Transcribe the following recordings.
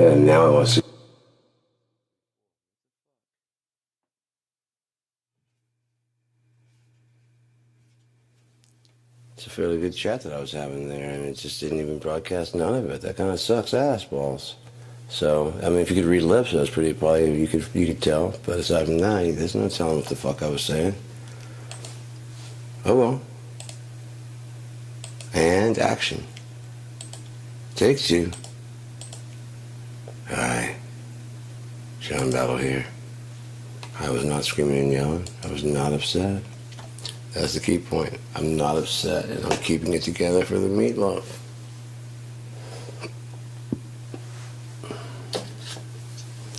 And now I want to see. It's a fairly good chat that I was having there, and it just didn't even broadcast none of it. That kind of sucks ass balls. So, I mean, if you could read lips, that was pretty, probably, you could tell. But aside from that, there's no telling what the fuck I was saying. Oh well. And action. Take two. Hi. John Battle here. I was not screaming and yelling. I was not upset. That's the key point. I'm not upset, and I'm keeping it together for the meatloaf.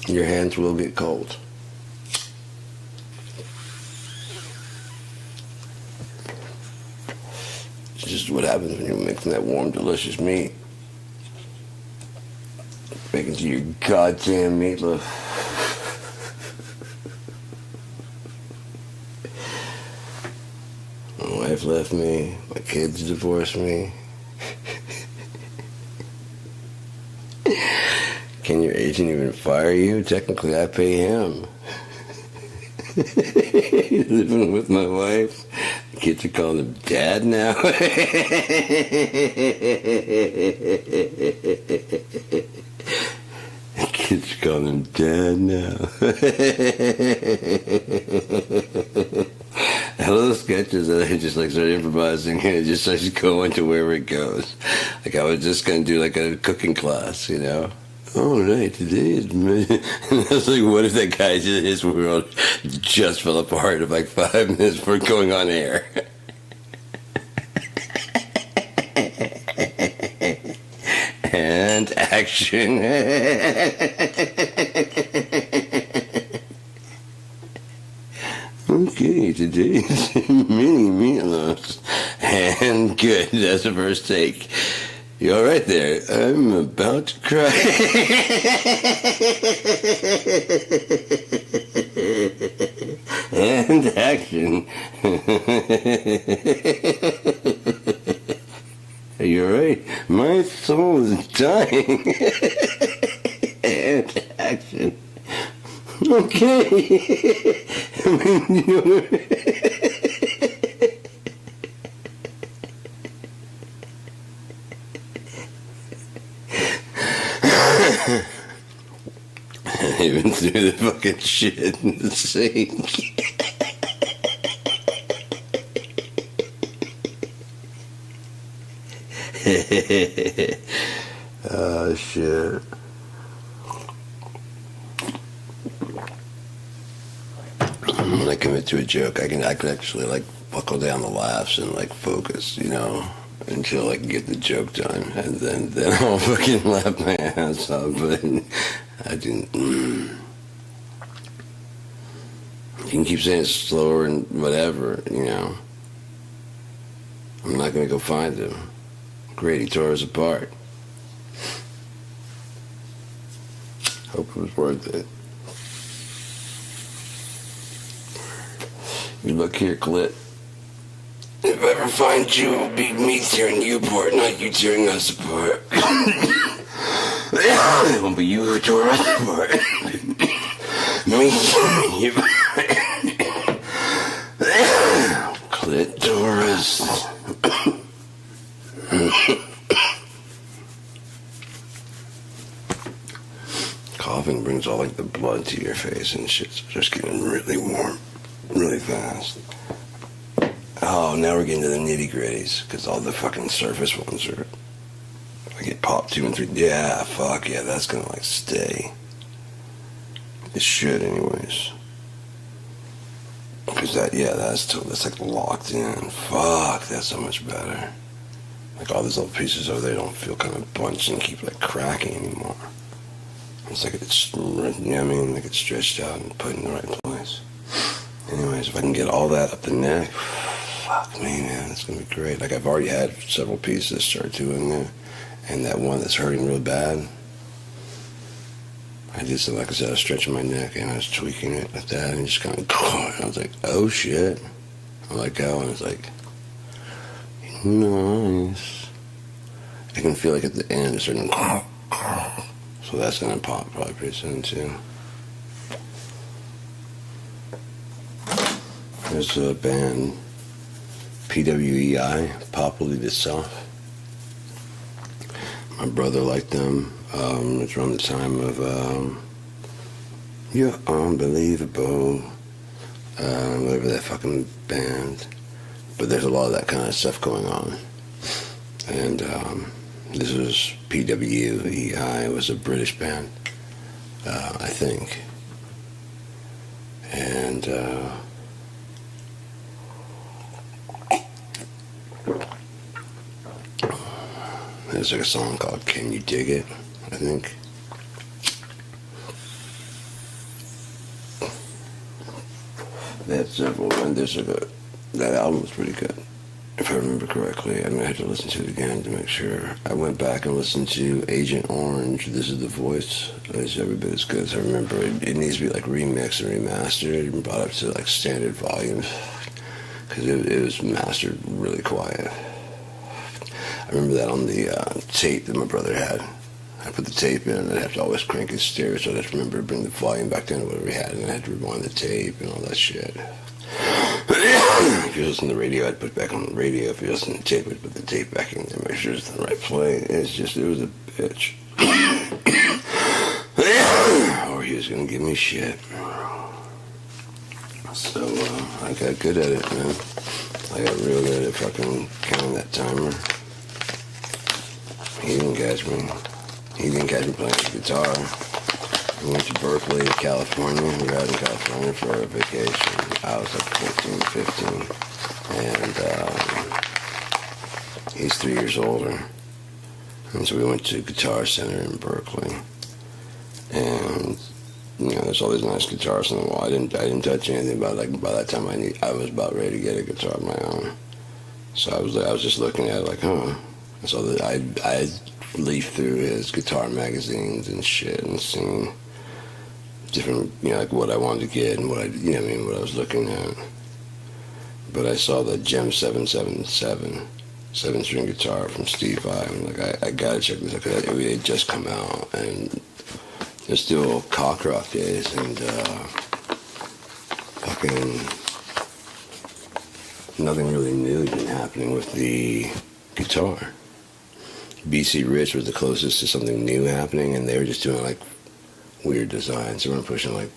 Your hands will get cold. It's just what happens when you're mixing that warm, delicious meat. Making to your goddamn meatloaf. My wife left me. My kids divorced me. Can your agent even fire you? Technically, I pay him. Living with my wife. The kids are calling him dad now. The kids are calling him dad now. Hello sketches that I just like started improvising and it just starts going to wherever it goes. Like I was just gonna do like a cooking class, you know. All right, today is. And I was like, what if that guy, his world just fell apart in like 5 minutes before going on air? And action. Okay, today's mini meatloafs. And good, that's the first take. You all right there? I'm about to cry. And action. Are you all right? My soul is dying. And action. Okay. I mean, you know. I even threw the fucking shit in the sink. Oh shit. When I commit to a joke, I can actually like buckle down the laughs and like focus, you know, until I can get the joke done, and then I'll fucking laugh my ass off. But I didn't. You can keep saying it's slower and whatever, you know. I'm not gonna go find him. Great, he tore us apart. Hope it was worth it. You look here, Clit. If I ever find you, it'll be me tearing you apart, not you tearing us apart. It won't be you who tore us apart. Me, you. Clitoris. Coughing brings all like the blood to your face and shit's just getting really warm, really fast. Oh, now we're getting to the nitty gritties because all the fucking surface ones are. I get popped 2 and 3. Yeah, fuck yeah, that's gonna like stay. It should, anyways. Because that's like locked in. Fuck, that's so much better. Like all these little pieces over there don't feel kind of bunched and keep like cracking anymore. It's like it's, you know what I mean? Like it's stretched out and put in the right place. Anyways, if I can get all that up the neck, fuck me, man, it's gonna be great. Like I've already had several pieces start doing there, and that one that's hurting real bad. I did something, like I said, I was stretching my neck and I was tweaking it like that, and just kind of, I was like, oh shit. I let go, and it's like, nice. I can feel like at the end it's starting to, so So that's gonna pop probably pretty soon too. There's a band, PWEI, Pop Will Eat Itself. My brother liked them. It's around the time of You're Unbelievable, whatever that fucking band. But there's a lot of that kind of stuff going on. And this was PWEI. It was a British band, I think. And there's like a song called Can You Dig It, I think. They had several, and that album was pretty good, if I remember correctly. I mean, I had to listen to it again to make sure. I went back and listened to Agent Orange, This Is the Voice. It's every bit as good as I remember. It needs to be like remixed and remastered and brought up to like standard volumes, because it was mastered really quiet. I remember that on the tape that my brother had. I put the tape in, and I'd have to always crank his stereo, so I'd have to remember to bring the volume back down to whatever he had, and I had to rewind the tape and all that shit. If you listen to the radio, I'd put it back on the radio. If you listen to the tape, I'd put the tape back in there, make sure it's in the right play. It was a bitch. Or he was gonna give me shit. So, I got good at it, man. I got real good at fucking counting that timer. He didn't catch me. He didn't catch me playing the guitar. We went to Berkeley, California. We were out in California for a vacation. I was like 14, 15. And he's 3 years older. And so we went to Guitar Center in Berkeley. And, you know, there's all these nice guitars on the wall. I didn't touch anything, but like by that time I was about ready to get a guitar of my own. So I was just looking at it like, huh. So that I leafed through his guitar magazines and shit and seen different, you know, like what I wanted to get and what I was looking at. But I saw the Gem 777 7-string guitar from Steve Vai. I'm like, I gotta check this out, because it had just come out, and it's still cock rock days, and fucking nothing really new had been happening with the guitar. BC Rich was the closest to something new happening, and they were just doing like weird designs. They weren't pushing like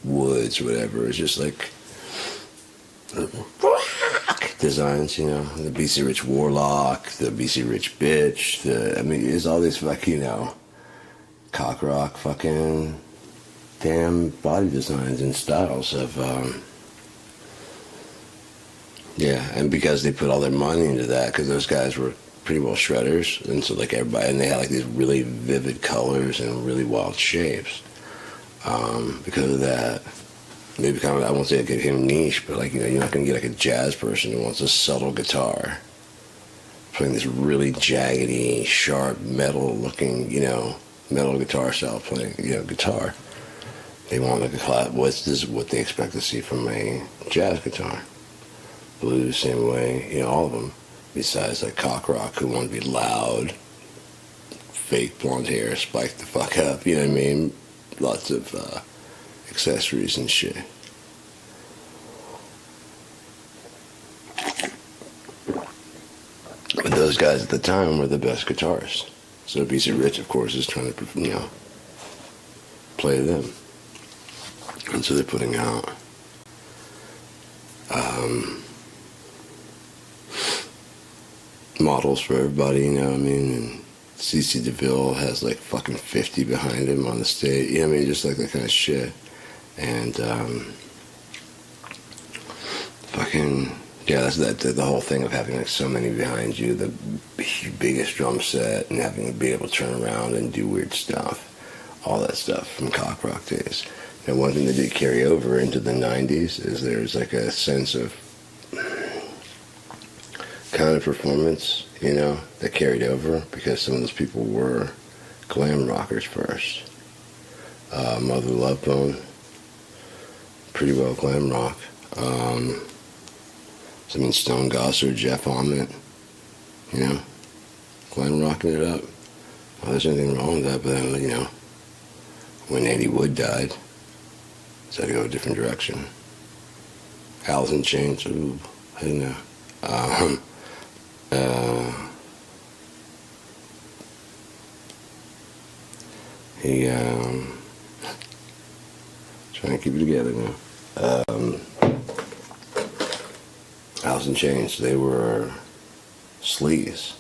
woods or whatever. It was just like designs, you know. The BC Rich Warlock, the BC Rich Bitch. It's all these like, you know, cock rock fucking damn body designs and styles of yeah. And because they put all their money into that, because those guys were pretty well shredders, and so like everybody, and they had like these really vivid colors and really wild shapes. Because of that, they become, I won't say it became niche, but like, you know, you're not gonna get like a jazz person who wants a subtle guitar playing this really jaggedy, sharp, metal-looking, you know, metal guitar style playing, you know, guitar. They want like this is what they expect to see from a jazz guitar. Blues, same way, you know, all of them. Besides like cock rock, who want to be loud, fake blonde hair, spiked the fuck up, you know what I mean? Lots of accessories and shit. But those guys at the time were the best guitarists. So BC Rich, of course, is trying to, you know, play them. And so they're putting out models for everybody, you know what I mean? And CC DeVille has like fucking 50 behind him on the stage, you know what I mean? Just like that kind of shit. And fucking, yeah, that's the whole thing of having like so many behind you, the biggest drum set, and having to be able to turn around and do weird stuff. All that stuff from cock rock days. And one thing that did carry over into the 90s is there's like a sense of kind of performance, you know, that carried over, because some of those people were glam rockers first. Mother Love Bone, pretty well glam rock. Stone Gossard, Jeff Ament, you know, glam rocking it up. Well, there's anything wrong with that, but then, you know, when Eddie Wood died. So I had to go a different direction. Alice in Chains, ooh, I don't know. He, trying to keep it together now. Alice in Chains, they were sleaze.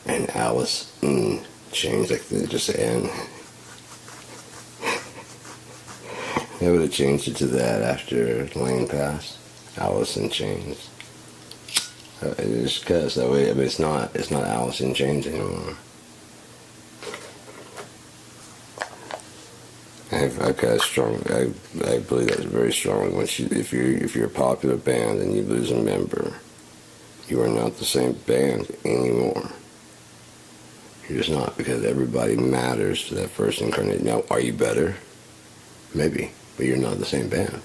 And Alice in Chains, like they just end. They would have changed it to that after Lane passed. Alice in Chains. Just because that way, but it's not Alice in Chains anymore. I've got a strong. I believe that's very strong. Once if you're a popular band and you lose a member, you are not the same band anymore. You're just not, because everybody matters to that first incarnate. Now, are you better? Maybe, but you're not the same band.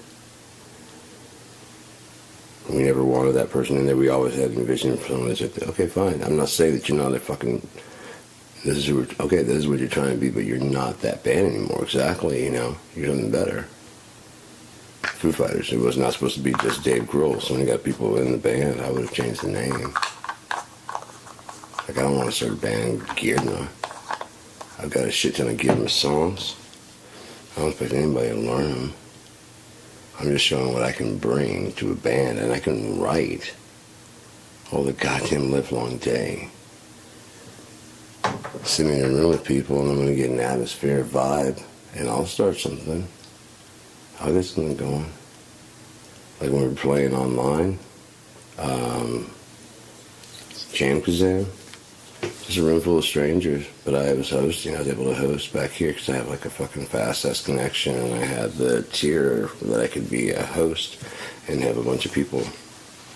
We never wanted that person in there. We always had a vision for someone that's like, okay, fine. I'm not saying that you're not a fucking. This is what you're trying to be, but you're not that band anymore. Exactly, you're something better. Foo Fighters. It was not supposed to be just Dave Grohl. So when you got people in the band, I would have changed the name. Like, I don't want to start a band geared now. I've got a shit ton of geared songs. I don't expect anybody to learn them. I'm just showing what I can bring to a band, and I can write all the goddamn livelong day. Sit me in a room with people, and I'm going to get an atmosphere, vibe, and I'll start something. I'll get something going. Like when we were playing online, Jam Kazam, just a room full of strangers, but I was hosting. I was able to host back here because I have like a fucking fast-ass connection, and I had the tier that I could be a host and have a bunch of people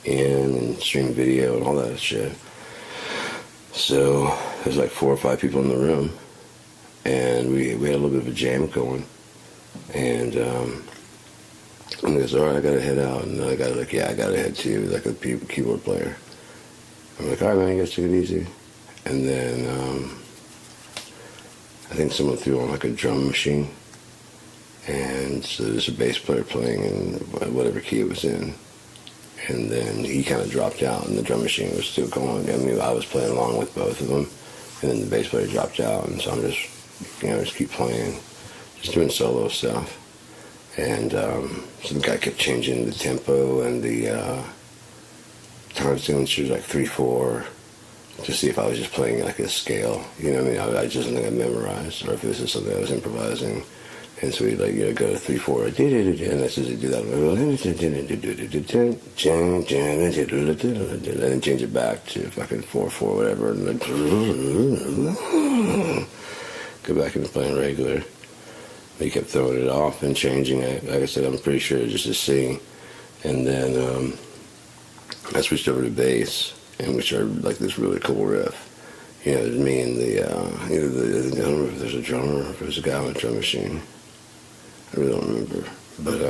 in and stream video and all that shit. So there's like 4 or 5 people in the room, and we had a little bit of a jam going, and he goes, all right, I gotta head out, and I gotta head too, like a keyboard player. I'm like, all right, man, you guys take it easy. And then I think someone threw on like a drum machine, and so there's a bass player playing in whatever key it was in. And then he kind of dropped out, and the drum machine was still going. I mean, I was playing along with both of them, and then the bass player dropped out, and so I'm just, just keep playing, just doing solo stuff. And so the guy kept changing the tempo and the time signatures, like 3/4, to see if I was just playing like a scale. You know what I mean? I just something I memorized, or if this is something I was improvising. And so he'd like, go to 3/4, and as soon as he'd do that, and then change it back to fucking 4/4, whatever, and then go back into playing regular. He kept throwing it off and changing it. Like I said, I'm pretty sure just to see. And then I switched over to bass, and we started like this really cool riff. There's me and the I don't remember if there's a drummer or if there's a guy on a drum machine. I really don't remember. But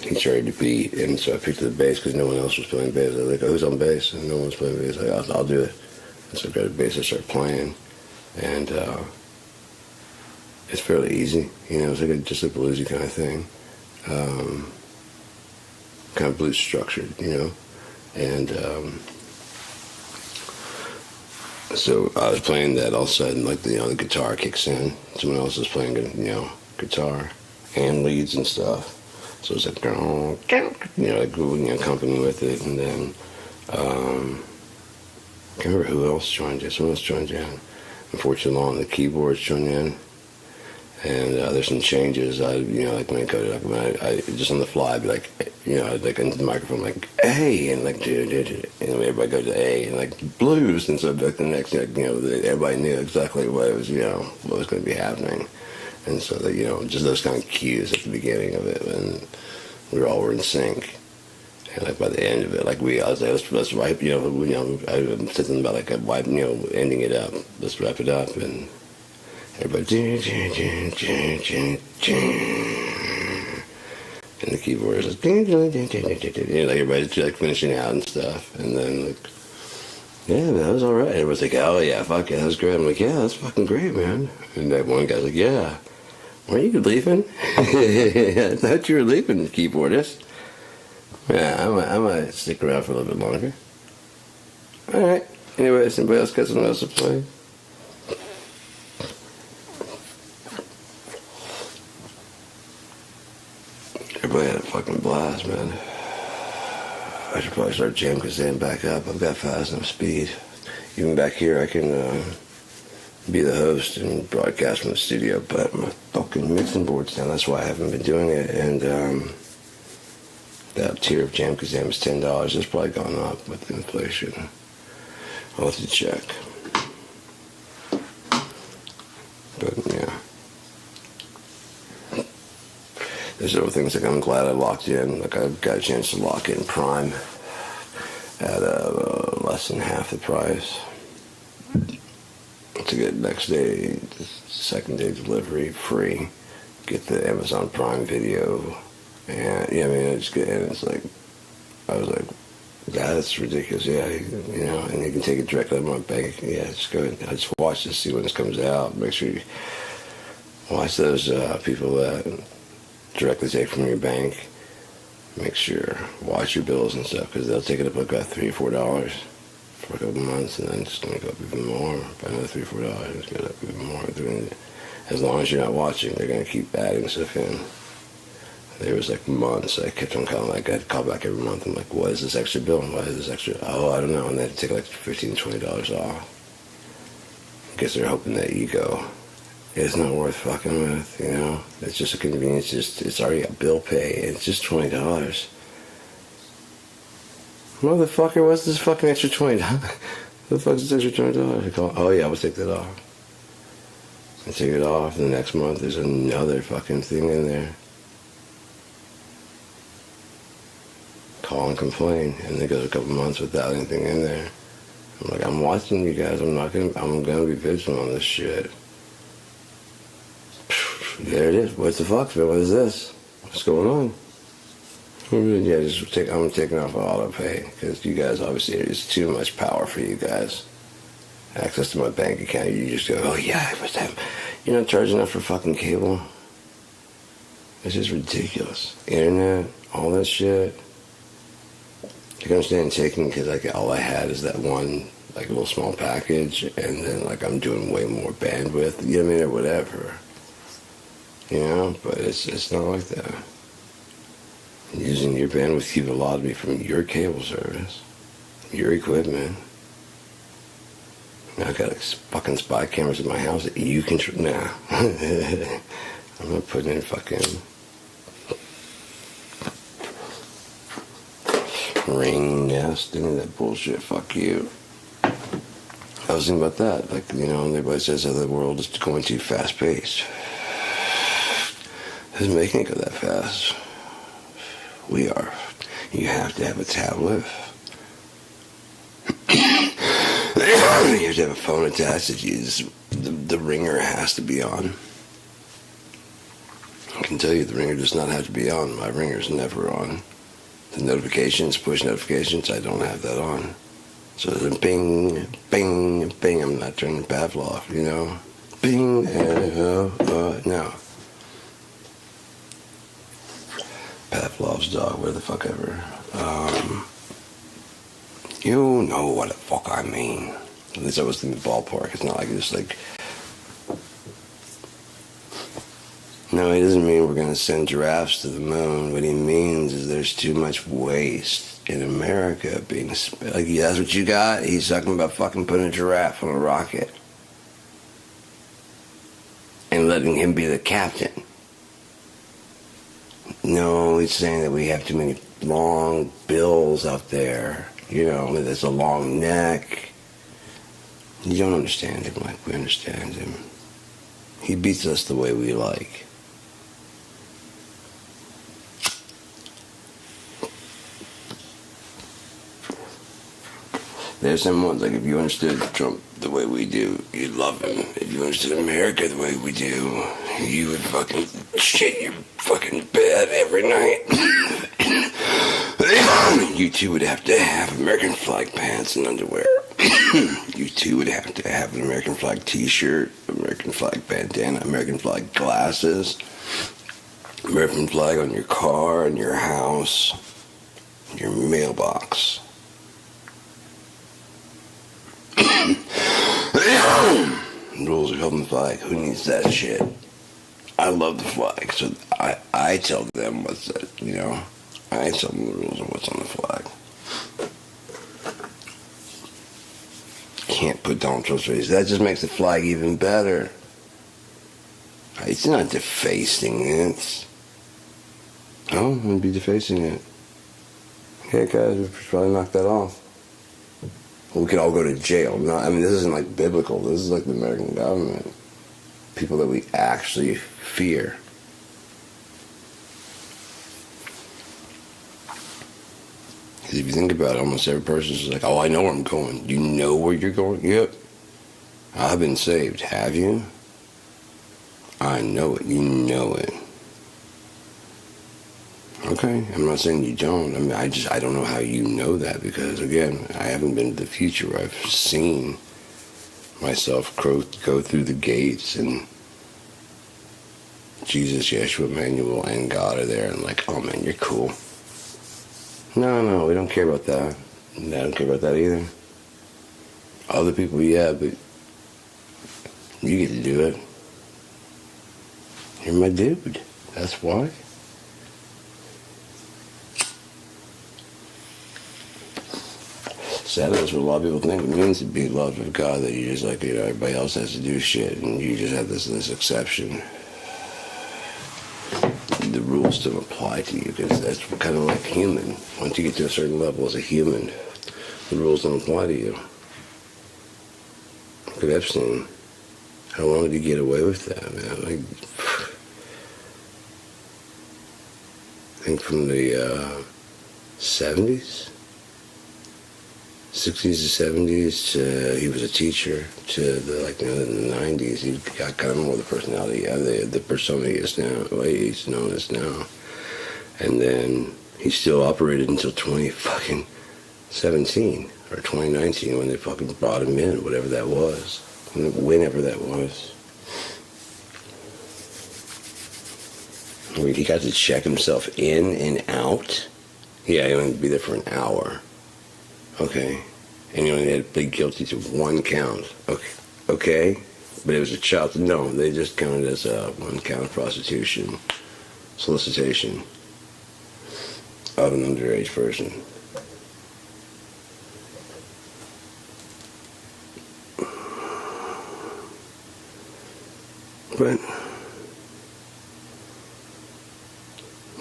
he started to beat, and so I picked up the bass because no one else was playing bass. I was like, oh, who's on bass? And no one was playing bass. I was like, I'll do it. And so I got a bass, I started playing, and it's fairly easy. It's like just a bluesy kind of thing. Kind of blues structured, and so I was playing that, all of a sudden, like, the guitar kicks in. Someone else is playing, guitar and leads and stuff. So it's like, accompanying with it. And then, I can't remember who else joined in. Someone else joined in. Unfortunately, on the keyboards joined in. And there's some changes. Like when I go to, I just on the fly, I'd be like, like into the microphone, like, hey, and like, and everybody goes to A, and like blues, and so like the next, everybody knew exactly what it was, what was going to be happening, and so that just those kind of cues at the beginning of it, and we were in sync, and like by the end of it, like I was like, let's wrap, I said something about like ending it up, let's wrap it up, and everybody, and the keyboard is like, like everybody's like finishing out and stuff, and then like Yeah, man, that was all right. Everyone's like, oh yeah, fuck yeah, that was great. I'm like, yeah, that's fucking great, man. And that one guy's like, yeah, weren't you leaving? I thought you were leaving, keyboardist. Yeah, I might stick around for a little bit longer. All right. Anyway, somebody else got something else to play? Everybody had a fucking blast, man. I should probably start Jam Kazam back up. I've got fast enough speed. Even back here, I can be the host and broadcast from the studio, but my fucking mixing board's down. That's why I haven't been doing it. And that tier of Jam Kazam is $10. It's probably gone up with inflation. I'll have to check. But yeah. There's other things like I'm glad I locked in. Like I got a chance to lock in Prime at less than half the price. To get next day, second day delivery free. Get the Amazon Prime Video. And yeah, I mean it's good. And it's like I was like, that's ridiculous. Yeah, you know, and you can take it directly out of my bank. Yeah, it's good. I just watch to see when this comes out. Make sure you watch those people that directly take from your bank. Make sure, watch your bills and stuff, because they'll take it up like about $3 or $4 for a couple months, and then it's going to go up even more by another $3 or $4. It's going to go up even more. As long as you're not watching, they're going to keep adding stuff in. There was like months I kept on calling, like I'd call back every month. I'm like, what is this extra bill? Why is this extra? Oh, I don't know. And they'd take like $15, $20 off. I guess they're hoping that ego is not worth fucking with, you know? It's just a convenience. It's already a bill pay. It's just $20. Motherfucker, what's this fucking extra $20? The fuck's this extra $20? I call, oh yeah, we'll take that off. I take it off, and the next month there's another fucking thing in there. Call and complain, and it goes a couple months without anything in there. I'm like, I'm watching you guys. I'm gonna be vigilant on this shit. There it is. What's the fuck, man? What is this? What's going on? Yeah, I'm taking off auto pay because you guys obviously it's too much power for you guys. Access to my bank account, you just go, oh yeah, you're not charging enough for fucking cable. It's just ridiculous. Internet, all that shit. I can understand taking because like all I had is that one like little small package, and then like I'm doing way more bandwidth, you know what I mean, or whatever. You know, but it's not like that. Using your bandwidth you've allowed me from your cable service, your equipment. Now I got fucking spy cameras in my house that you can. Nah, I'm not putting in fucking ring nest, any of that bullshit. Fuck you. I was thinking about that. Like, you know, everybody says that the world is going too fast paced. Who's making it go that fast? We are. You have to have a tablet. You have to have a phone attached that the ringer has to be on. I can tell you the ringer does not have to be on. My ringer's never on. The notifications, push notifications, I don't have that on. So there's a bing, bing, bing. I'm not turning Pavlov, you know? Bing, no. Pavlov's dog, where the fuck ever. You know what the fuck I mean. At least I was in the ballpark. It's not like it's like... No, he doesn't mean we're going to send giraffes to the moon. What he means is there's too much waste in America being spent. Like, that's what you got? He's talking about fucking putting a giraffe on a rocket. And letting him be the captain. No, he's saying that we have too many long bills out there. You know, there's a long neck. You don't understand him like we understand him. He beats us the way we like. There's some ones, like if you understood Trump the way we do, you'd love him. If you understood America the way we do, you would fucking shit your fucking bed every night. You two would have to have American flag pants and underwear. You too would have to have an American flag t-shirt, American flag bandana, American flag glasses, American flag on your car, in your house, your mailbox. Rules of helping the flag. Who needs that shit? I love the flag, so I tell them what's that, I tell them the rules of what's on the flag. Can't put Donald Trump's face. That just makes the flag even better. It's not defacing it. Oh, I'm going to be defacing it. Okay, guys, we should probably knock that off. We could all go to jail. No, I mean, this isn't like biblical. This is like the American government. People that we actually fear. Because if you think about it, almost every person is like, oh, I know where I'm going. You know where you're going? Yep. I've been saved. Have you? I know it. You know it. Okay, I'm not saying you don't. I mean, I don't know how you know that because, again, I haven't been to the future. I've seen myself go through the gates and Jesus, Yeshua, Emmanuel, and God are there and like, oh man, you're cool. No, we don't care about that. I don't care about that either. Other people, yeah, but you get to do it. You're my dude. That's why. Sad, that's what a lot of people think it means to be loved of God, that you just like, everybody else has to do shit and you just have this exception. The rules don't apply to you because that's kind of like human. Once you get to a certain level as a human, the rules don't apply to you. Look at Epstein. How long did he get away with that, man? Like, I think from the 70s? 60s to 70s, he was a teacher, to the the 90s, he got kind of more the personality, the persona he is now, what he's known as now. And then he still operated until 2017 or 2019 when they fucking brought him in, whatever that was, whenever that was. I mean, he got to check himself in and out. Yeah, he only had to be there for an hour. Okay, and you only had to plead guilty to one count. Okay, but it was a child. No, they just counted as one count of prostitution, solicitation of an underage person. But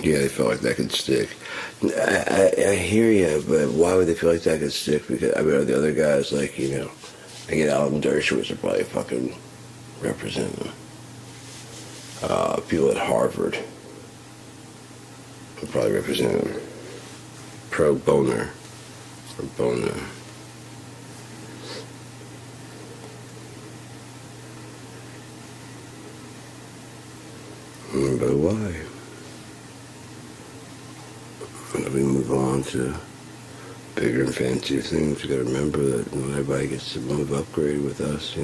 yeah, they felt like that could stick. I hear you, but why would they feel like that could stick? Because I mean, the other guys, like, I get Alan Dershowitz are probably fucking represent them. People at Harvard would probably represent them. Pro bono. Or bono. But why? When we move on to bigger and fancier things, we gotta remember that not everybody gets to move upgrade with us,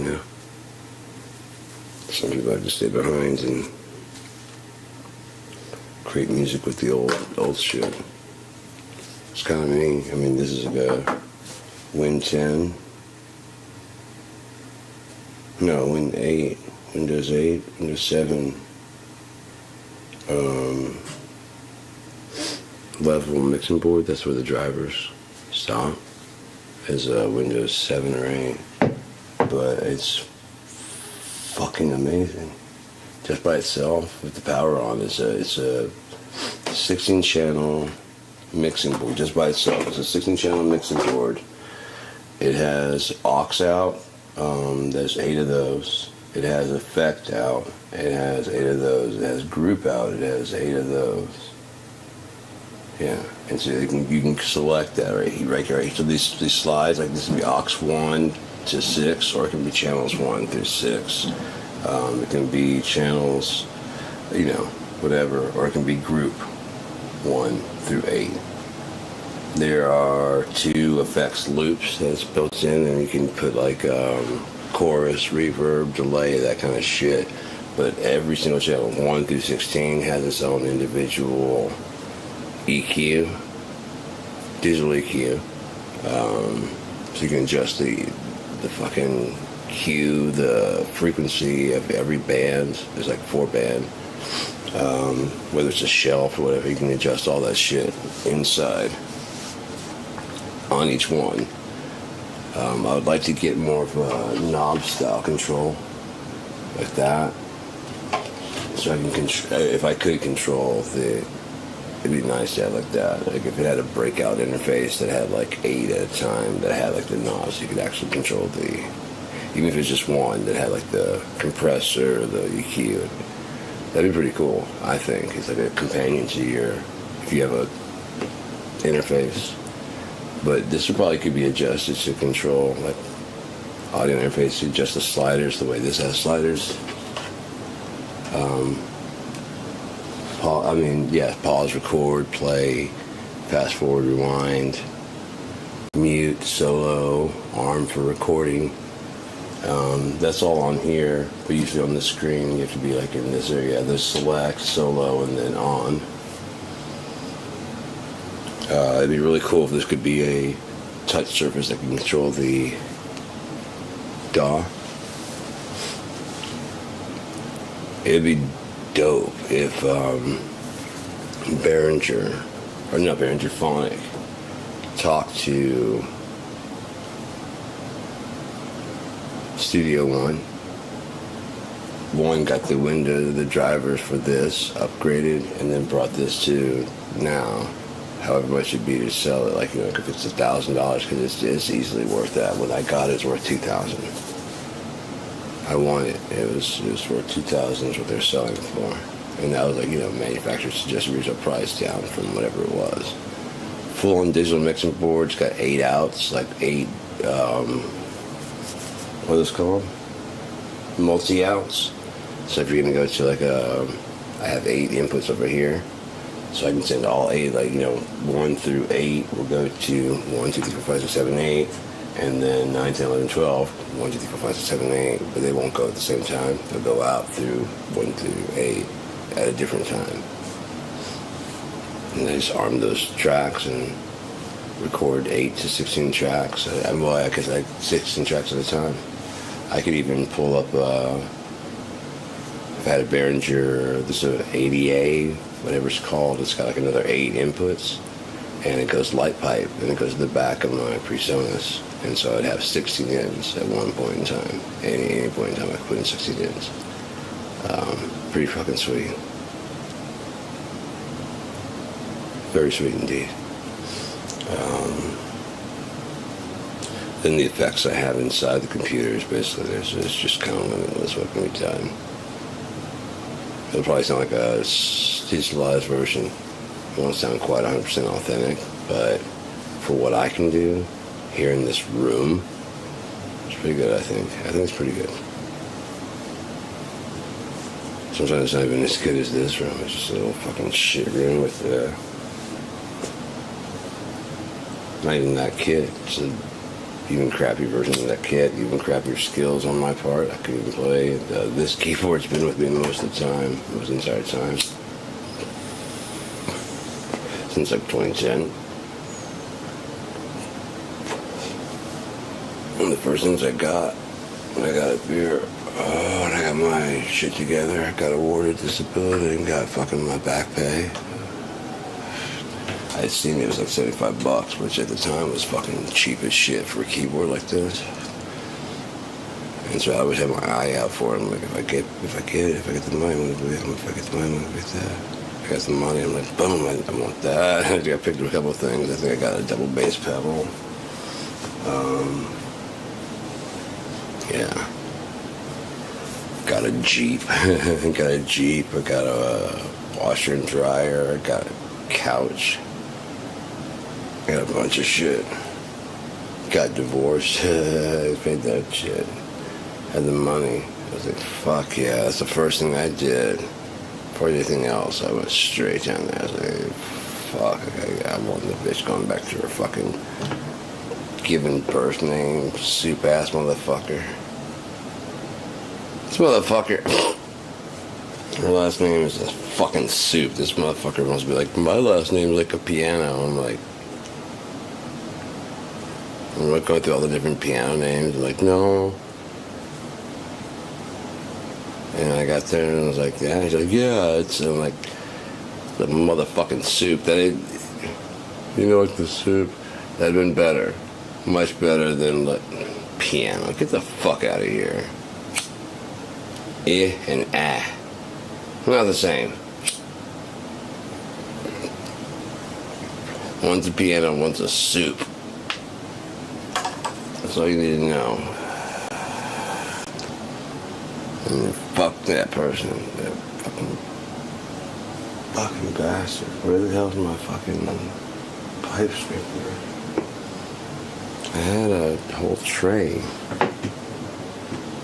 Some people have to stay behind and create music with the old shit. It's kind of me. I mean, this is like a Win 10. No, Win 8. Windows 8, Windows 7. Level mixing board, that's where the drivers stop, is Windows 7 or 8, but it's fucking amazing just by itself with the power on. It's a 16 channel mixing board just by itself. It's a 16 channel mixing board. It has aux out, there's 8 of those. It has effect out, it has 8 of those. It has group out, it has 8 of those. Yeah, and so you can select that right here. So these slides, like this can be aux 1 to 6, or it can be channels 1 through 6. It can be channels, whatever, or it can be group 1 through 8. There are 2 effects loops that's built in, and you can put like chorus, reverb, delay, that kind of shit. But every single channel, 1 through 16, has its own individual EQ, digital EQ. So you can adjust the fucking cue, the frequency of every band. There's like 4 bands. Whether it's a shelf or whatever, you can adjust all that shit inside on each one. I would like to get more of a knob style control like that, so I can if I could control it'd be nice to have like that. Like if it had a breakout interface that had like 8 at a time, that had like the knobs, you could actually control even if it's just one that had like the compressor, the EQ. That'd be pretty cool, I think. It's like a companion to if you have a interface. But this probably could be adjusted to control like audio interface, to adjust the sliders the way this has sliders. Pause, record, play, fast forward, rewind, mute, solo, arm for recording. That's all on here, but usually on the screen you have to be like in this area. There's select, solo, and then on. It'd be really cool if this could be a touch surface that can control the DAW. It'd be dope if Behringer Phonic talked to Studio One. One got the drivers for this upgraded, and then brought this to now. However much it'd be to sell it, like, if it's $1,000, because it's easily worth that. When I got it, it's worth $2,000. I want it. It was worth $2,000 is what they're selling it for, and that was like, manufacturer's suggested retail price down from whatever it was. Full-on digital mixing board. It's got 8 outs, like 8. What is it called? Multi-outs. So if you're gonna go to like I have 8 inputs over here. So I can send all 8, 1 through 8 will go to 1, 2, 3, 4, 5, 6, 7, 8, and then 9, 10, 11, 12, 1, 2, 3, 4, 5, 6, 7, 8, but they won't go at the same time. They'll go out through 1 through 8 at a different time. And I just arm those tracks and record 8 to 16 tracks. I guess 16 tracks at a time. I could even pull up, I've had a Behringer, this is an ADA, whatever it's called. It's got like another 8 inputs, and it goes light pipe, and it goes to the back of my PreSonus, and so I'd have 16 ins at one point in time. Any point in time I could put in 16 ins. Pretty fucking sweet. Very sweet indeed. Then the effects I have inside the computer is basically, it's just kind of limitless what can be done. It'll probably sound like a digitalized version. It won't sound quite 100% authentic, but for what I can do here in this room, it's pretty good, I think. I think it's pretty good. Sometimes it's not even as good as this room. It's just a little fucking shit room with not even that kit. It's an even crappy version of that kit, even crappier skills on my part. I couldn't even play. This keyboard's been with me most of the time, most of the entire time. Since like 2010. One of the first things I got when I got up here, when I got my shit together, I got awarded disability and got fucking my back pay. I had seen it was like $75, which at the time was fucking cheap as shit for a keyboard like this. And so I always had my eye out for it. I'm like, if I get the money, I'm gonna do it. If I get the money, I'm gonna get that. If I got the money, I'm like, boom, I want that. I picked up a couple of things. I think I got a double bass pedal. Yeah. Got a Jeep. I got a washer and dryer. I got a couch. I got a bunch of shit. Got divorced. Paid that shit. Had the money. I was like, fuck yeah. That's the first thing I did. Before anything else, I went straight down there. I was like, fuck. I want the bitch going back to her fucking giving birth name, soup ass motherfucker. This motherfucker, her last name is a fucking soup. This motherfucker wants to be like, my last name's like a piano. I'm like going through all the different piano names. I'm like, no. And I got there and I was like, yeah. He's like, yeah. I'm like, the motherfucking soup. That ain't, you know, like the soup. That'd been better. Much better than like piano. Get the fuck out of here. Eh and ah. Not the same. One's a piano, one's a soup. That's all you need to know. And fuck that person. That fucking bastard. Where the hell's my fucking pipe scraper? I had a whole tray.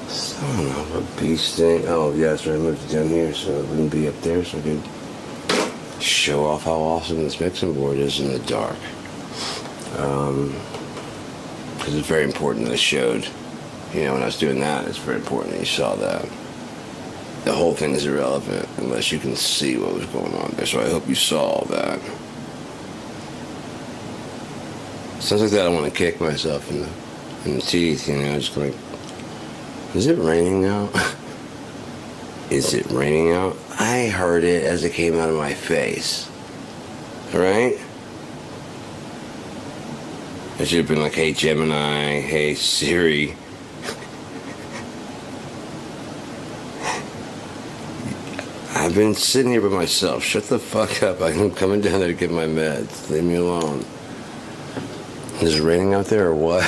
Son of a bee sting. Oh, yes, I moved it down here so it wouldn't be up there, so I could show off how awesome this mixing board is in the dark. Because it's very important that I showed, you know, when I was doing that, it's very important that you saw that. The whole thing is irrelevant unless you can see what was going on there, so I hope you saw all that. Sounds like that I want to kick myself in the teeth, you know, just like, is it raining out? Is it raining out? I heard it as it came out of my face. Right? I should have been like, hey Gemini, hey Siri. I've been sitting here by myself. Shut the fuck up. I'm coming down there to get my meds. Leave me alone. Is it raining out there or what?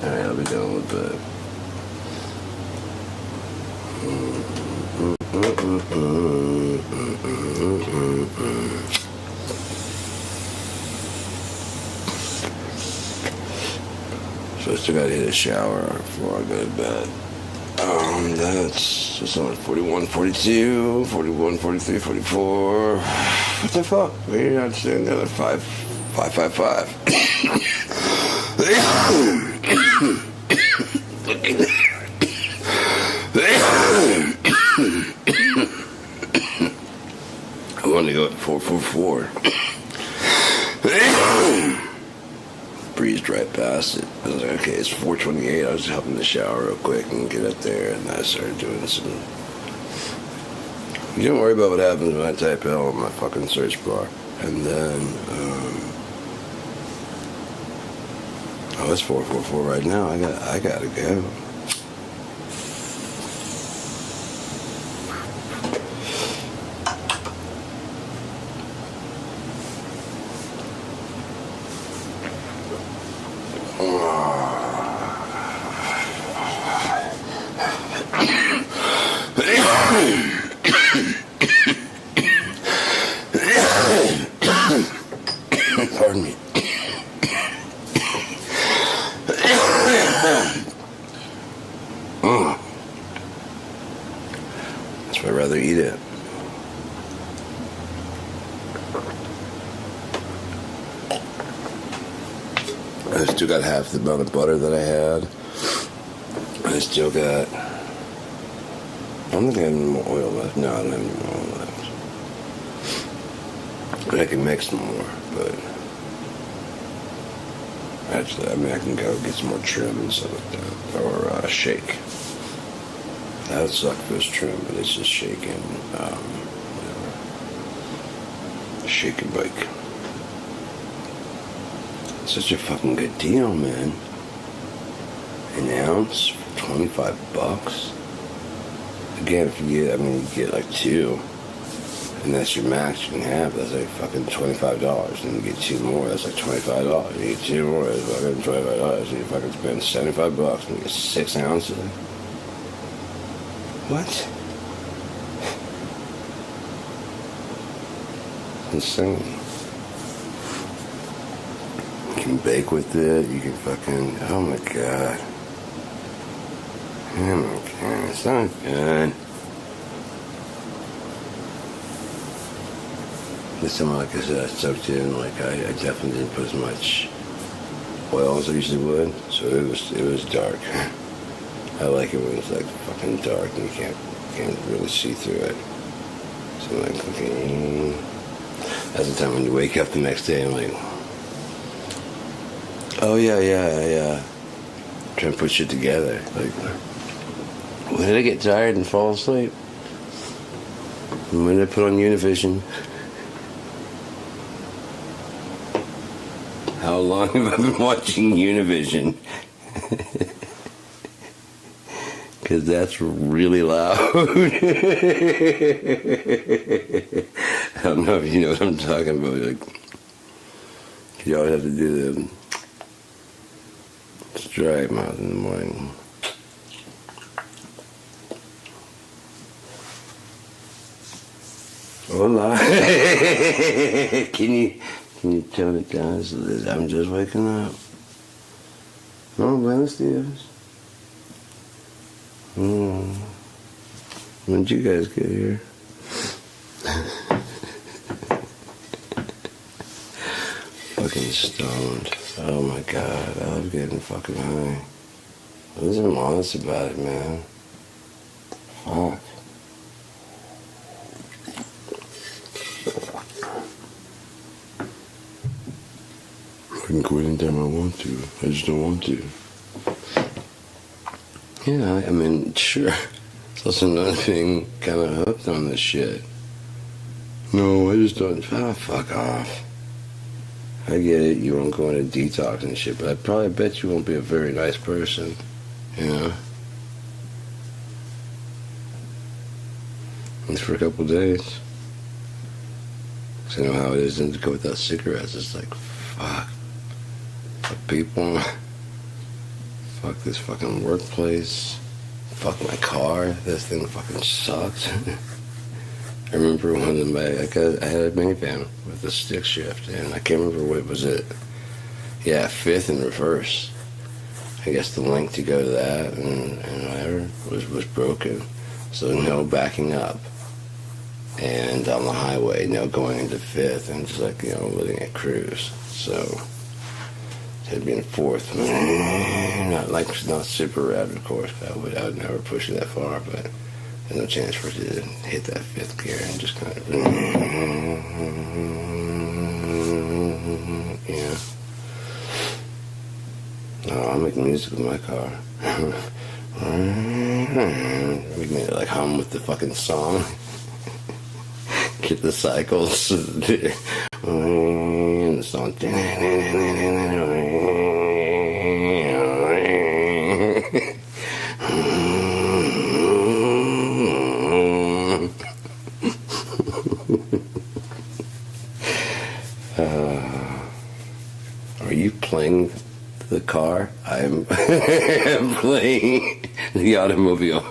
Alright, I'll be done with that. So I still gotta hit a shower before I go to bed. That's just on 41, 42, 41, 43, 44. What the fuck? Maybe not saying the other 5, 5, 5, 5. I wanted to go at 444. Breezed right past it. I was like, okay, it's 4:28. I was helping the shower real quick and get up there, and I started doing some. You don't worry about what happens when I type L on my fucking search bar. And then, oh, it's 444 right now. I gotta go. Pardon me. That's why I'd rather eat it. I still got half the amount of butter that I had. I still got... I don't think I have any more oil left. No, I don't have any more oil left. But I can mix more, but... Actually, I mean, I can go get some more trim and stuff like that. Or shake. That would suck if it was trim, but it's just shaking. Whatever. Shake and bake. Such a fucking good deal, man. An ounce for $25. Again, if you get, I mean, you get like 2. And that's your max you can have. That's like fucking $25. And you get 2 more, that's like $25. You get 2 more, that's fucking $25. You fucking spend $75 and you get 6 ounces. What? Insane. You can bake with it, you can fucking, oh my god. Oh my god, it's not good. This time, like I said, I soaked in. Like I definitely didn't put as much oil as I usually would, so it was dark. I like it when it's like fucking dark and you can't really see through it. So like, okay, that's the time when you wake up the next day and like, oh yeah. Trying to put shit together. Like, when did I get tired and fall asleep? When did I put on Univision? How long have I been watching Univision? Because that's really loud. I don't know if you know what I'm talking about. Like, you always have to do the dry mouth in the morning. Hola. Can you tone it down so that I'm just waking up? No, buenos dias. When did you guys get here? Fucking stoned. Oh my god, I love getting fucking high. Let's be honest about it, man. Fuck. I can quit anytime I want to. I just don't want to. Yeah, I mean, sure. It's also not being kind of hooked on this shit. No, I just don't. Fuck off. I get it, you won't go into detox and shit, but I probably bet you won't be a very nice person. You know? It's for a couple days. Because I know how it is to go without cigarettes. It's like, fuck. Fuck people. Fuck this fucking workplace. Fuck my car. This thing fucking sucks. I remember one of them, I had a minivan with a stick shift, and I can't remember what was it. Yeah, fifth and reverse. I guess the link to go to that and whatever was broken. So no backing up. And on the highway, no going into fifth, and just like, letting it cruise. So it'd be in fourth. Not super rapid, of course. I would never push it that far, but there's no chance for it to hit that fifth gear and just kind of, No, I make music with my car. We made it like hum with the fucking song. Get the cycles. And the song. Are you playing the car? I'm playing the automobile.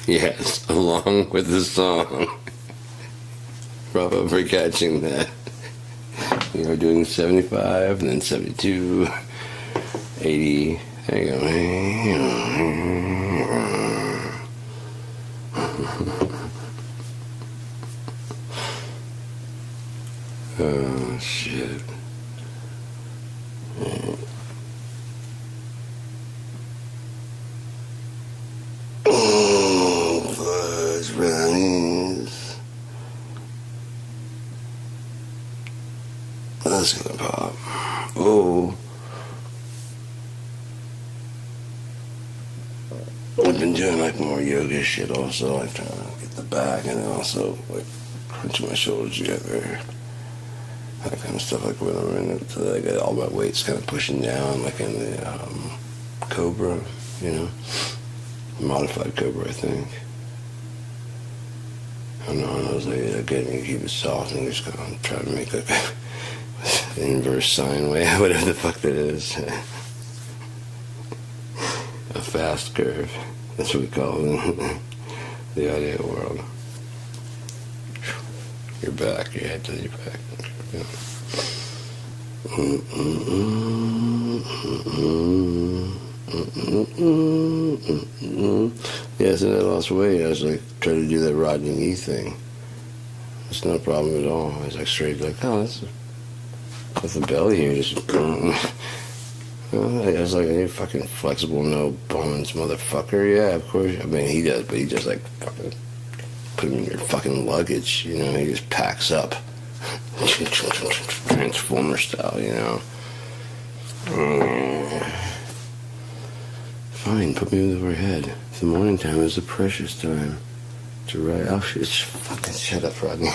Yes, along with the song. Bravo for catching that. We are doing 75 and then 72, 80. There you go. Oh, shit. Oh, fudge brownies. That's gonna pop. Oh. I've been doing like more yoga shit also, like trying to get the back and then also like crunching my shoulders together. That kind of stuff, like when I'm in it, I got all my weights kind of pushing down, like in the Cobra, modified Cobra, I think. I don't know, and I was like, getting me to keep it soft and just kind of try to make like an inverse sine wave, whatever the fuck that is. A fast curve, that's what we call it in the audio world. Your back, your head to your back. Yeah, so I lost weight. I was like trying to do that Rodney E thing. It's no problem at all. It's like straight, like, oh, that's with the belly here, just boom. It's like, you're fucking flexible, no bones, motherfucker. Yeah, of course. I mean, he does, but he just like fucking put him in your fucking luggage, you know. He just packs up, Transformer style, you know. Fine, put me over her head. The morning time is the precious time to write. Oh shit! Fucking shut up, Rodney.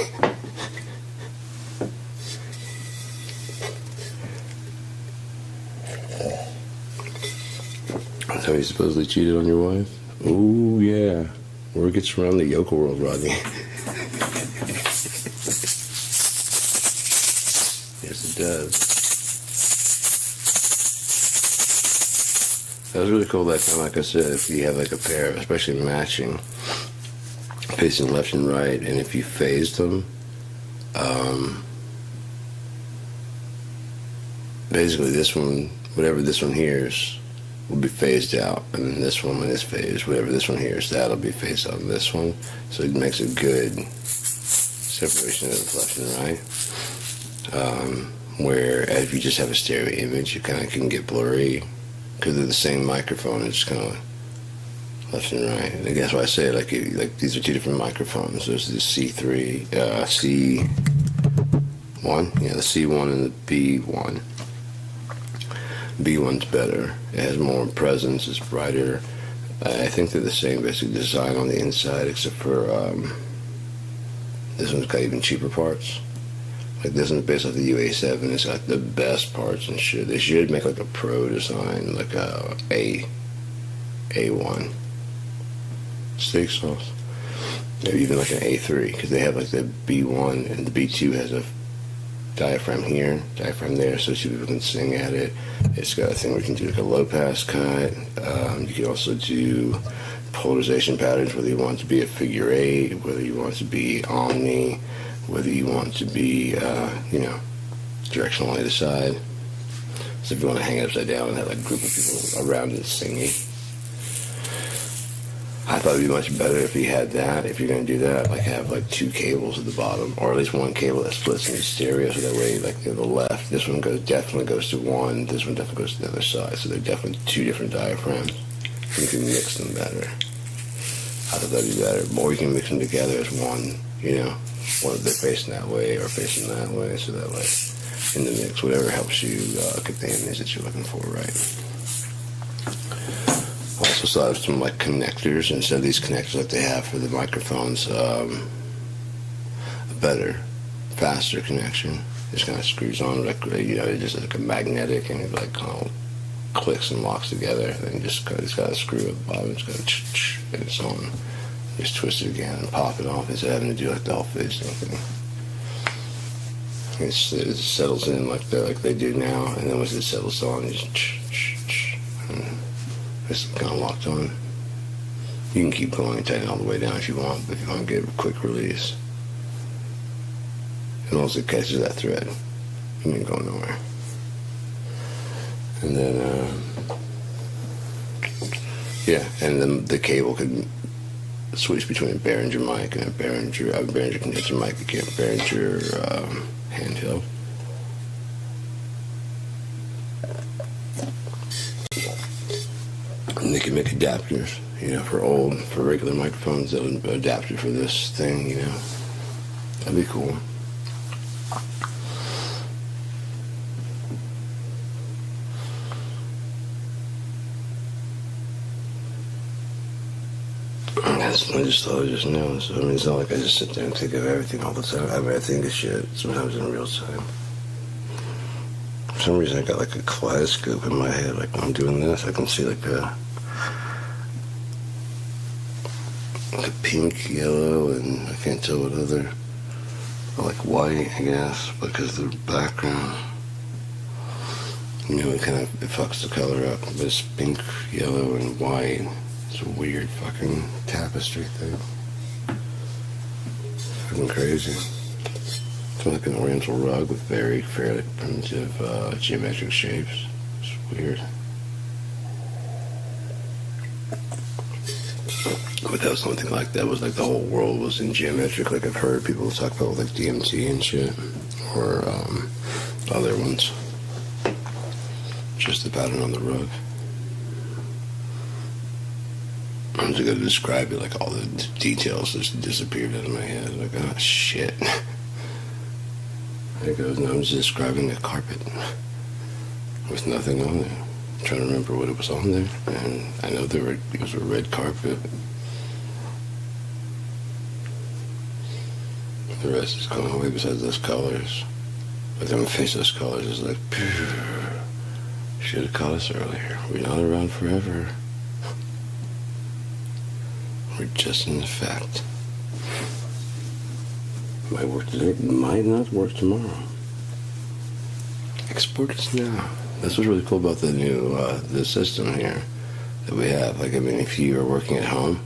So you supposedly cheated on your wife? Ooh, yeah. Word gets around the yokel world, Rodney. Yes, it does. That was really cool that time, like I said, if you have like a pair, especially matching, facing left and right, and if you phased them, basically this one, whatever this one hears, will be phased out, and then this one, when it's phased, whatever this one hears, that'll be phased out of this one. So it makes a good separation of left and right. Where if you just have a stereo image, you kind of can get blurry because they're the same microphone. It's kind of left and right. And that's why I say like these are two different microphones. There's the C3, C1, yeah, the C1 and the B1. B1's better. It has more presence. It's brighter. I think they're the same basic design on the inside, except for this one's got even cheaper parts. Like this one's based off the UA7. It's got the best parts and shit. They should make like a pro design, like a A1 steak sauce. Maybe even like an A3, because they have like the B1 and the B2 has a diaphragm here, diaphragm there, so two people can sing at it. It's got a thing where you can do like a low pass cut. You can also do polarization patterns, whether you want it to be a figure 8, whether you want it to be omni, whether you want it to be, directional on either side. So if you want to hang it upside down and have like a group of people around it singing. I thought it'd be much better if you had that. If you're going to do that, like have like two cables at the bottom, or at least one cable that splits into stereo, so that way, like the left, this one definitely goes to one, this one definitely goes to the other side. So they're definitely two different diaphragms. You can mix them better. I thought that'd be better. Or you can mix them together as one, one they're facing that way or facing that way, so that like in the mix, whatever helps you get the image that you're looking for, right? Also saw some like connectors instead of these connectors like they have for the microphones. A better, faster connection. It just kind of screws on, like it's just like a magnetic, and it like kind of clicks and locks together. Then it's got a screw at the bottom. It's got and it's on. Just twist it again and pop it off instead of having to do like the whole phasing thing. It settles in like they do now, and then once it settles on, it's kind of locked on. You can keep going and tighten it all the way down if you want, but if you want to get a quick release, and once it catches that thread, you ain't going nowhere. And then, and then the cable can switch between a Behringer mic and a Behringer condenser mic, again, Behringer handheld. And they can make adapters, for regular microphones. They'll adapt it for this thing, That'd be cool. I just thought of just now. So, it's not like I just sit there and think of everything all the time. I think of shit sometimes in real time. For some reason, I got like a kaleidoscope in my head. Like when I'm doing this, I can see like a pink, yellow, and I can't tell what other. Like white, I guess, because the background. It kind of fucks the color up. But it's pink, yellow, and white. It's a weird fucking tapestry thing. Fucking crazy. It's like an oriental rug with fairly primitive geometric shapes. It's weird. But that was something like that. Was like the whole world was in geometric. Like I've heard people talk about like DMT and shit, or other ones. Just the pattern on the rug. I'm just gonna describe it, like all the details just disappeared out of my head. Like, oh shit. There it goes. Now I'm just describing the carpet with nothing on there. I'm trying to remember what it was on there, and I know it was a red carpet. The rest is going away besides those colors. But then we face those colors, it's like, should have caught us earlier. We're not around forever. We're just in effect. Might work today, might not work tomorrow. Export us now. That's what's really cool about the new the system here that we have. Like, I mean, if you are working at home,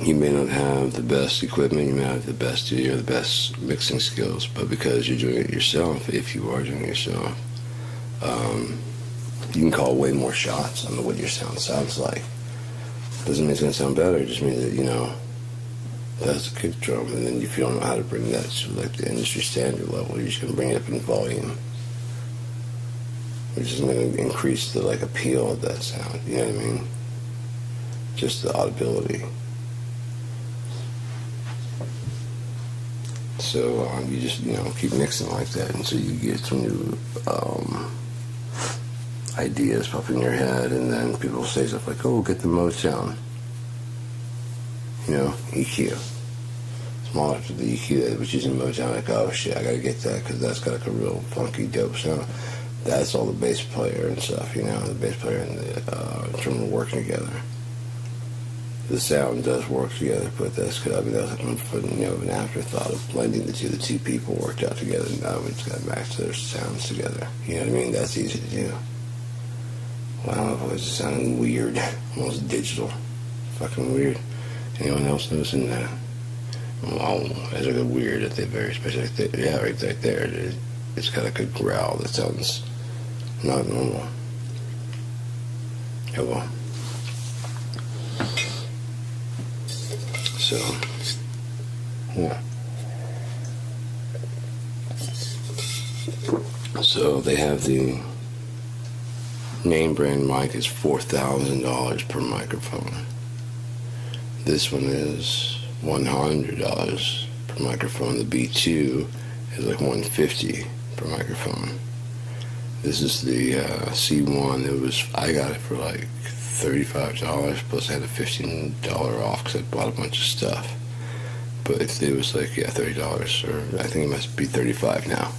you may not have the best equipment, you may not have the best studio, the best mixing skills, but because you're doing it yourself, if you are doing it yourself, you can call way more shots on what your sound sounds like. Doesn't mean it's going to sound better, it just means that, you know, that's a kick drum, and then if you don't know how to bring that to like the industry standard level, you're just going to bring it up in volume, which is going to increase the like appeal of that sound, you know what I mean? Just the audibility. So you just, you know, keep mixing like that until you get some new ideas pop in your head, and then people say stuff like, oh, get the Motown, you know, EQ. Small after the EQ that was using Motown, like, oh shit, I gotta get that because that's got like a real funky, dope sound. That's all the bass player and stuff, you know, the bass player and the drummer working together. The sound does work together, but that's, I mean, that was like an afterthought of blending the two people worked out together. Now we just got to match their sounds together. You know what I mean? That's easy to do. Wow, my voice is sounding weird, almost digital, fucking weird. Anyone else noticing that? Wow, that's like a weird at the very specific. Yeah, right there. It's got like a growl that sounds not normal. Oh well. So, yeah. So they have the name brand mic is $4,000 per microphone. This one is $100 per microphone. The B2 is like $150 per microphone. This is the C1. I got it for like $35, plus I had a $15 off because I bought a bunch of stuff. But it was like, yeah, $30, or I think it must be $35 now.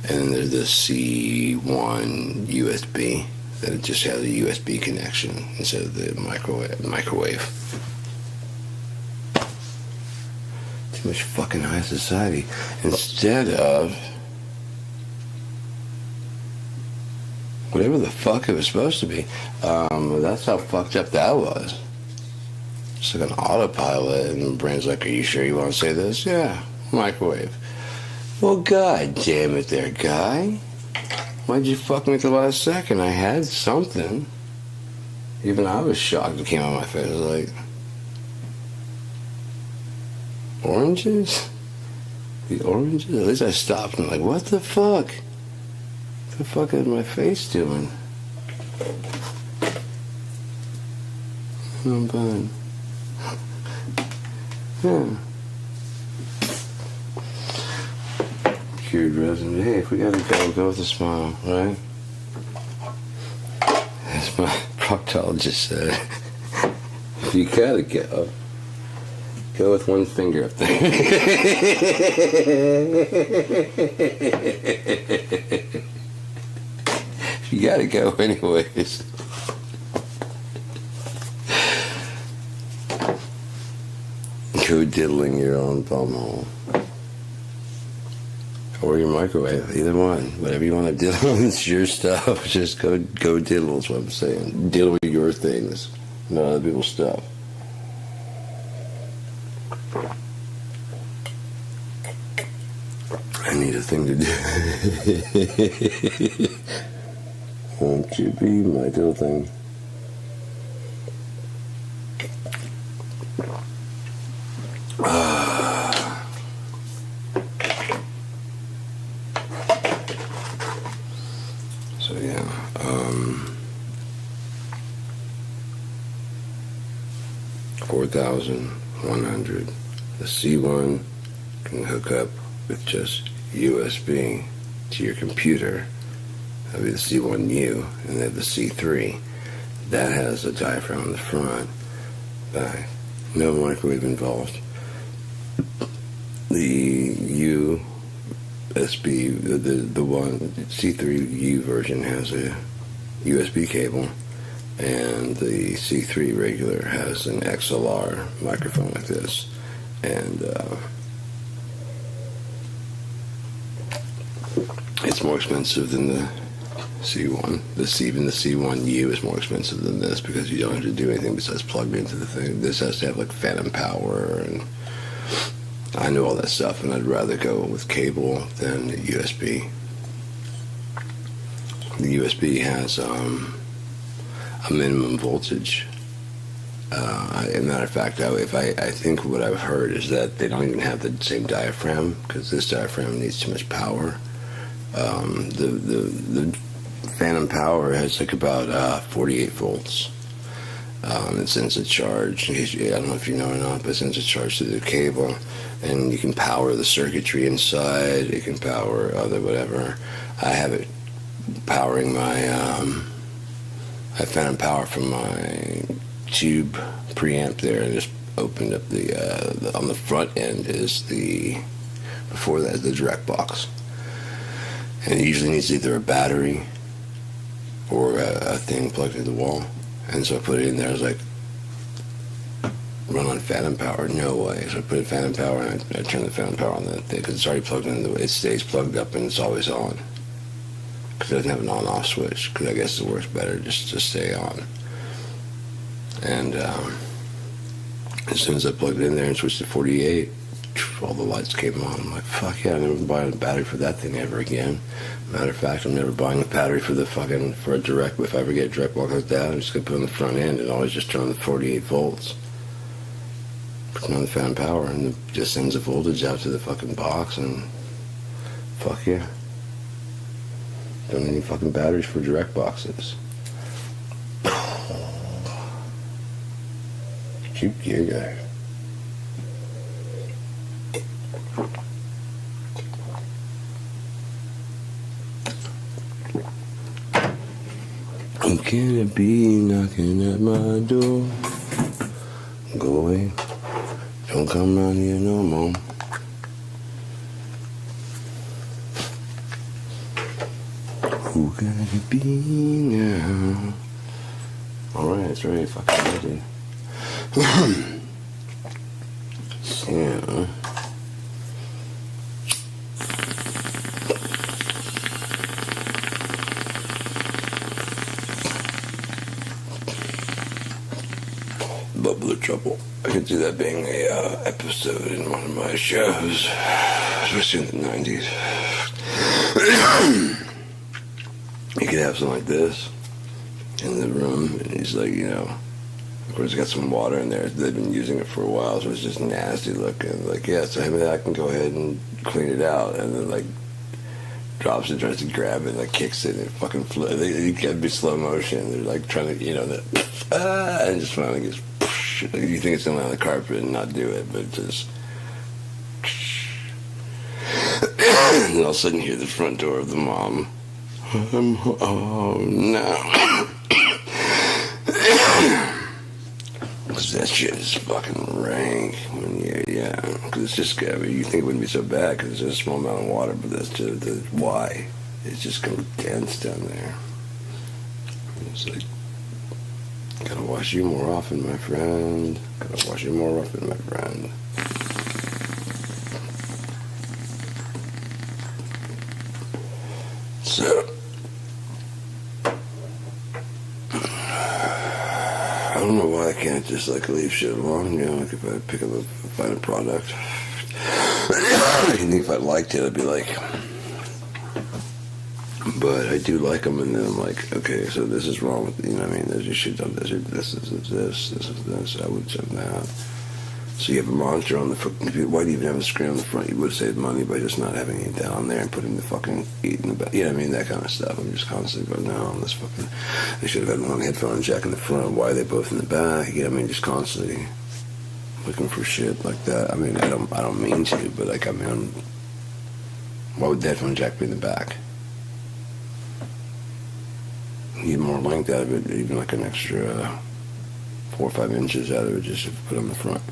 And then there's the C1 USB that it just has a USB connection instead of the microwave. Too much fucking high society. Instead of whatever the fuck it was supposed to be. That's how fucked up that was. It's like an autopilot, and the brain's like, are you sure you want to say this? Yeah, microwave. Well, god damn it there, guy. Why'd you fuck me at the last second? I had something. Even I was shocked it came out of my face. I was like, oranges? The oranges? At least I stopped and I'm like, what the fuck? What the fuck is my face doing? I'm fine. Yeah. Cured resin. Hey, if we gotta go with a smile, right? As my proctologist said, if you gotta go with one finger up there. You gotta go anyways. Go diddling your own bum hole. Or your microwave, either one. Whatever you want to diddle, it's your stuff. Just go diddle is what I'm saying. Diddle your things, not other people's stuff. I need a thing to do. Won't you be my little thing? 4100. The C1 can hook up with just USB to your computer. That'll be the C1U, and then the C3. That has a diaphragm on the front. No microwave involved. The USB, the one C3U version has a USB cable, and the C3 regular has an XLR microphone like this, and it's more expensive than the C1. Even the C1U is more expensive than this because you don't have to do anything besides plug into the thing. This has to have like phantom power, and I know all that stuff, and I'd rather go with cable than the USB. The USB has a minimum voltage. As a matter of fact, I think what I've heard is that they don't even have the same diaphragm because this diaphragm needs too much power. The phantom power has like about 48 volts. It sends a charge. I don't know if you know or not, but it sends a charge to the cable, and you can power the circuitry inside. It can power other whatever. I have it powering my. I found power from my tube preamp there, and just opened up the on the front end is the before that is the direct box, and it usually needs either a battery or a thing plugged into the wall. And so I put it in there. I was like, run on phantom power? No way. So I put in phantom power, and I turn the phantom power on that thing because it's already plugged in. It stays plugged up, and it's always on. Because it doesn't have an on-off switch. Because I guess it works better just to stay on. And as soon as I plugged it in there and switched to 48, all the lights came on. I'm like, fuck yeah, I'm never buying a battery for that thing ever again. Matter of fact, I'm never buying a battery for a direct. If I ever get a direct walk like that, I'm just gonna put it on the front end and always just turn on the 48 volts. Put on the phantom power, and it just sends the voltage out to the fucking box, and fuck yeah. Don't need any fucking batteries for direct boxes. Cheap gear guy. Can it be knocking at my door? Go away. Don't come round here no more. Who can it be now? Alright, it's very fucking ready. Yeah. Bubbler trouble. I could see that being a episode in one of my shows, especially in the 90s. You could have something like this in the room, and he's like, of course, got some water in there. They've been using it for a while, so it's just nasty looking. Like, yeah, so maybe I can go ahead and clean it out, and then like drops it, tries to grab it, and like kicks it, and it fucking flows. It can be slow motion. They're like trying to, and just finally gets. You think it's gonna land on the carpet and not do it, but just. And all of a sudden, you hear the front door of the mom. Oh no. Because that shit is fucking rank. Because it's just, you think it wouldn't be so bad because it's just a small amount of water, but that's just why. It's just condensed down there. It's like, gotta wash you more often, my friend. Gotta wash you more often, my friend. So, I don't know why I can't just like leave shit alone. Like if I pick up find a product, I think if I liked it, I'd be like. But I do like them, and then I'm like, okay, so this is wrong with, there's your shit on this, this is this, I would have that. So you have a monitor on the fucking computer. Why do you even have a screen on the front? You would save money by just not having it down there and putting the fucking feet in the back. That kind of stuff. I'm just constantly going, no, this fucking, they should have had one headphone jack in the front. Why are they both in the back? Just constantly looking for shit like that. I mean, I don't mean to, but like, I mean, why would the headphone jack be in the back? You get more length out of it, even like an extra 4 or 5 inches out of it, just to put on the front.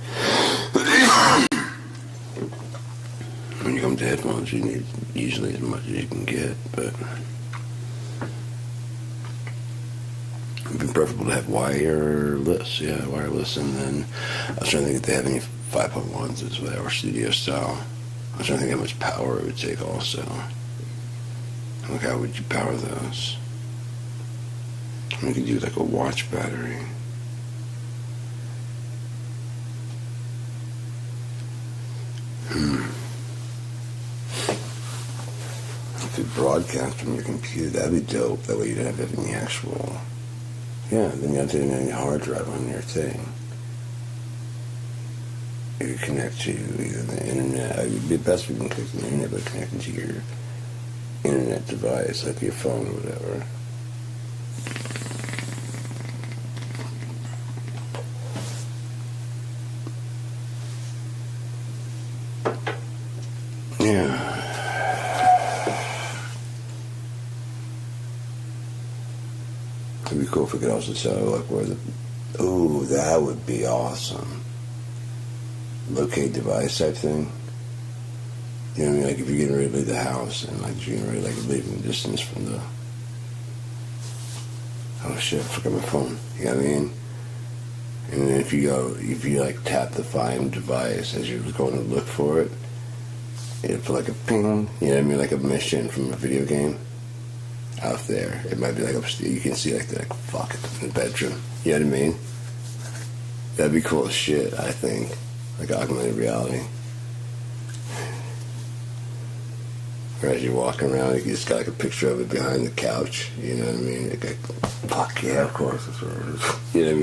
When you come to headphones, you need usually as much as you can get, but it'd be preferable to have wireless, wireless. And then I was trying to think if they have any 5.1s as well, or studio style. I was trying to think how much power it would take also. Like, how would you power those? I mean, you could do like a watch battery. If you broadcast from your computer, that'd be dope. That way you don't have to have any actual... Yeah, then you don't have to have any hard drive on your thing. You could connect to either the internet. It would be best if you can connect to the internet, but connecting to your internet device, like your phone or whatever. Yeah. It'd be cool if we could also tell, like, where the... Ooh, that would be awesome. Locate device type thing. You know what I mean? Like, if you're getting ready to leave the house, and, like, you're getting ready to, like, leaving distance from the... Oh, shit, I forgot my phone. You know what I mean? And then if you, like, tap the find device as you're going to look for it, it'll feel like a ping, you know what I mean? Like a mission from a video game. Out there, it might be like upstairs. You can see like fuck it in the bedroom. You know what I mean? That'd be cool as shit. I think, like augmented reality. Or as you're walking around, you just got like a picture of it behind the couch. You know what I mean? Like, fuck yeah, of course. That's what it is. You know what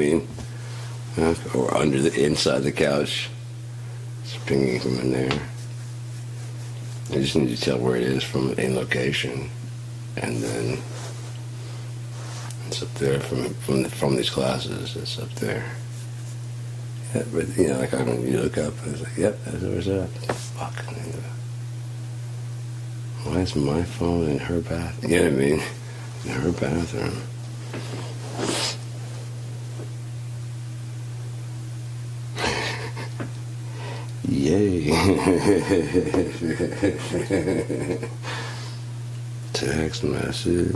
I mean? Or under the inside the couch, it's pinging from in there. I just need to tell where it is from in location. And then it's up there from these classes. It's up there. Yeah, but you know, like you look up and it's like, yep, that's where it's at. Fuck. Why is my phone in her bath? You know what I mean? In her bathroom. Yay. Text message.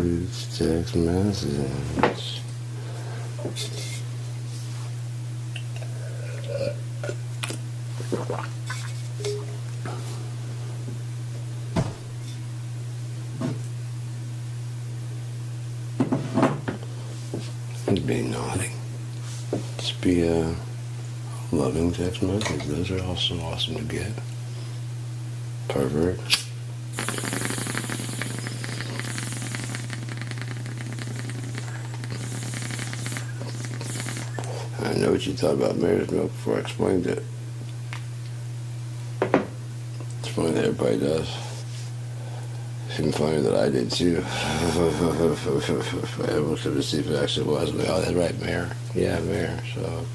It'd be naughty. Just be a loving text message. Those are also awesome to get. Pervert. I know what you thought about mare's milk before I explained it. It's funny that everybody does. It's even funnier that I did too. I looked up to see if it actually was. Like, oh, that's right, mare. Yeah, mare. So,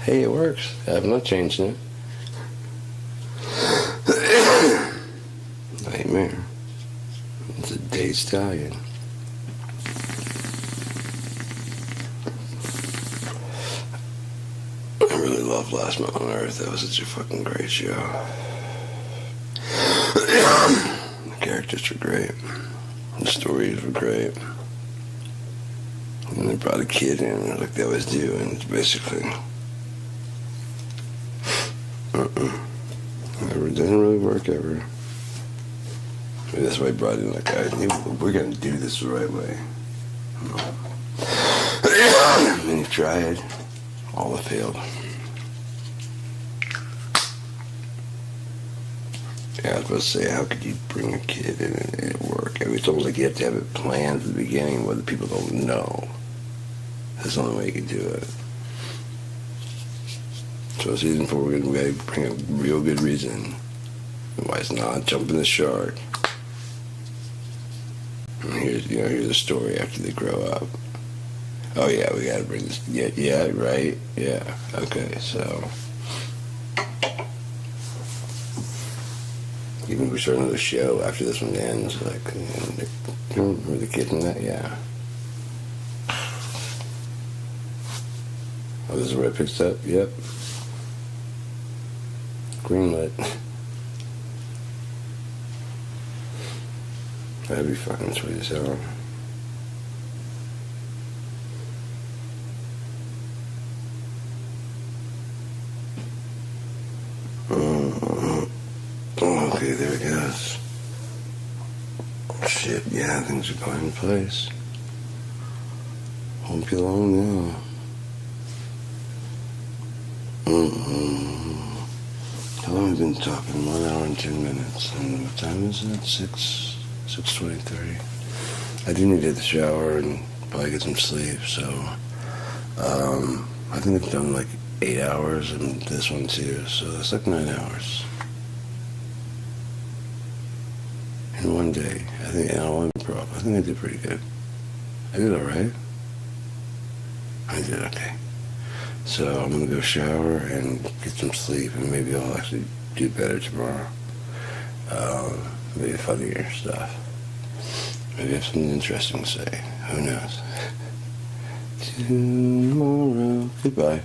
hey, it works. I'm not changing it. I ain't mare. It's a day stallion. I really loved Last Man on Earth. That was such a fucking great show. The characters were great. The stories were great. And they brought a kid in, like they always do, and it's basically... It doesn't really work ever. Maybe that's why I brought in, like, we're gonna do this the right way. And you've tried. All have failed. Yeah, I was about to say, how could you bring a kid in and it work? I mean, it's almost like you have to have it planned from the beginning where the people don't know. That's the only way you can do it. So season 4, we gotta bring a real good reason why it's not jumping the shark. And here's the story after they grow up. Oh yeah, we gotta bring this. Yeah, right. Yeah. Okay, so Even if we start another show after this one ends, like, remember the kid from that? Yeah. Oh, this is where I picked up? Yep. Greenlit. That'd be fucking sweet as hell. Okay, there it goes. Shit, yeah, things are going in place. Won't be long now. How long have we been talking? 1 hour and 10 minutes. And what time is it? 6:23. I do need to hit the shower and probably get some sleep, so I think I've done like 8 hours and this one too, so that's like 9 hours. In one day. I think I think I did pretty good. I did alright. I did okay. So I'm gonna go shower and get some sleep, and maybe I'll actually do better tomorrow. Maybe funnier stuff. Maybe I have something interesting to say. Who knows? Tomorrow. Goodbye.